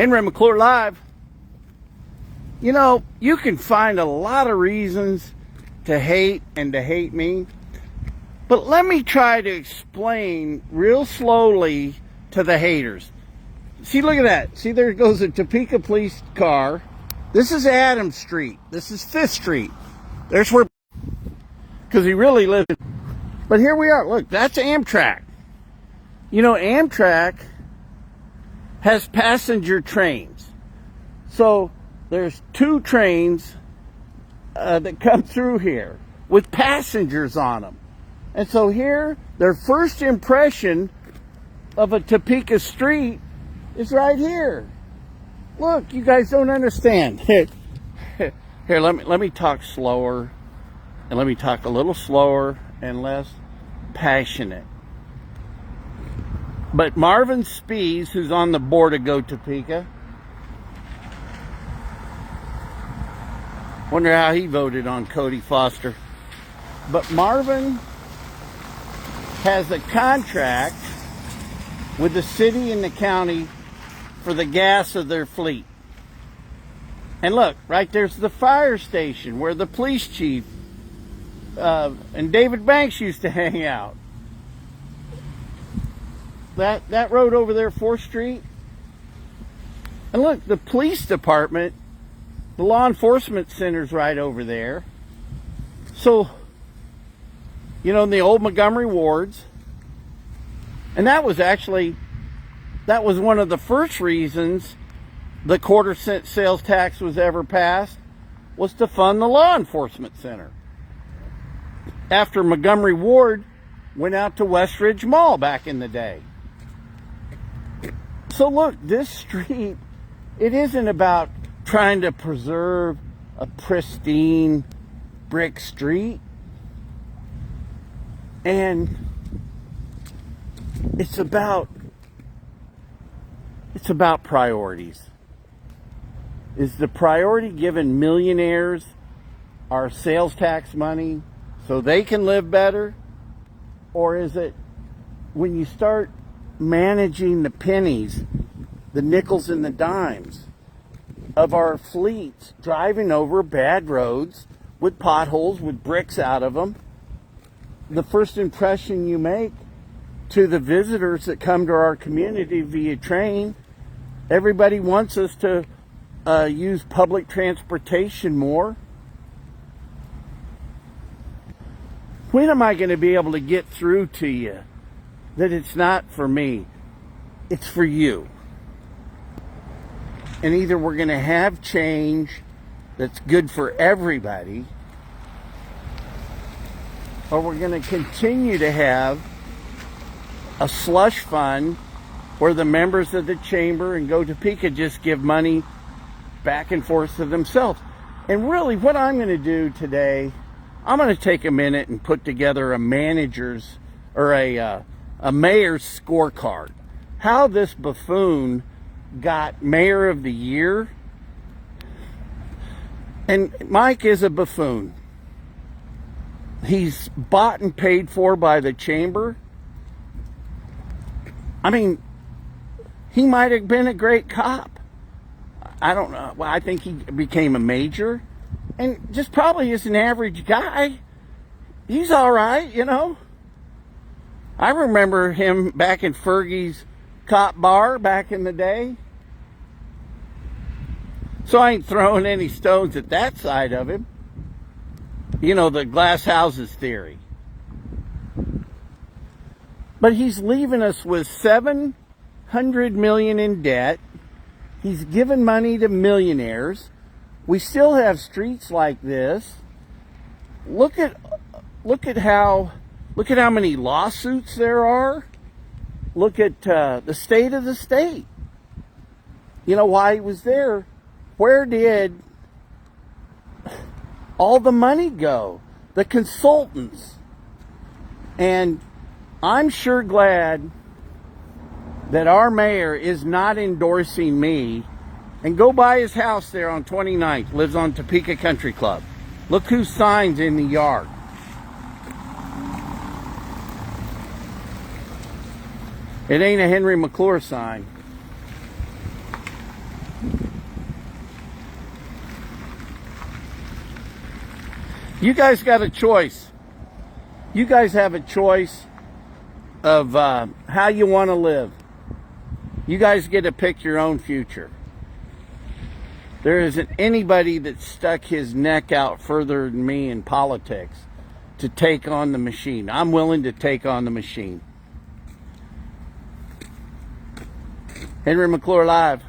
Henry McClure Live. You know, you can find a lot of reasons to hate and to hate me, but let me try to explain real slowly to the haters. See, look at that. See, there goes a Topeka police car. This is Adams Street. This is 5th Street. There's where, because he really lived. But here we are. Look, that's Amtrak. You know, Amtrak has passenger trains. So there's 2 trains that come through here with passengers on them. And so here, their first impression of a Topeka street is right here. Look, you guys don't understand. Here, let me talk slower, and let me talk a little slower and less passionate. But Marvin Spees, who's on the board of Go Topeka, wonder how he voted on Cody Foster. But Marvin has a contract with the city and the county for the gas of their fleet. And look, right there's the fire station where the police chief and David Banks used to hang out. That road over there, 4th Street. And look, the police department, the law enforcement center's right over there. So, you know, in the old Montgomery wards. And that was one of the first reasons the quarter-cent sales tax was ever passed, was to fund the law enforcement center. After Montgomery Ward went out to Westridge Mall back in the day. So look, this street, it isn't about trying to preserve a pristine brick street. And it's about priorities. Is the priority given millionaires our sales tax money so they can live better? Or is it when you start managing the pennies, the nickels and the dimes of our fleets driving over bad roads with potholes, with bricks out of them, the first impression you make to the visitors that come to our community via train, everybody wants us to use public transportation more. When am I going to be able to get through to you that it's not for me, it's for you? And either we're going to have change that's good for everybody, or we're going to continue to have a slush fund where the members of the chamber and Go Topeka just give money back and forth to themselves. And really what I'm going to do today, I'm going to take a minute and put together a manager's or a mayor's scorecard. How this buffoon got mayor of the year. And Mike is a buffoon. He's bought and paid for by the chamber. I mean, he might have been a great cop. I don't know. Well, I think he became a major. And just probably is an average guy. He's all right, you know. I remember him back in Fergie's cop bar back in the day. So I ain't throwing any stones at that side of him. You know, the glass houses theory. But he's leaving us with $700 million in debt. He's given money to millionaires. We still have streets like this. Look at how many lawsuits there are. Look at the state of the state. You know why he was there? Where did all the money go? The consultants. And I'm sure glad that our mayor is not endorsing me. And go by his house there on 29th. Lives on Topeka Country Club. Look whose sign's in the yard. It ain't a Henry McClure sign. You guys got a choice. You guys have a choice of how you want to live. You guys get to pick your own future. There isn't anybody that stuck his neck out further than me in politics to take on the machine. I'm willing to take on the machine. Henry McClure Live.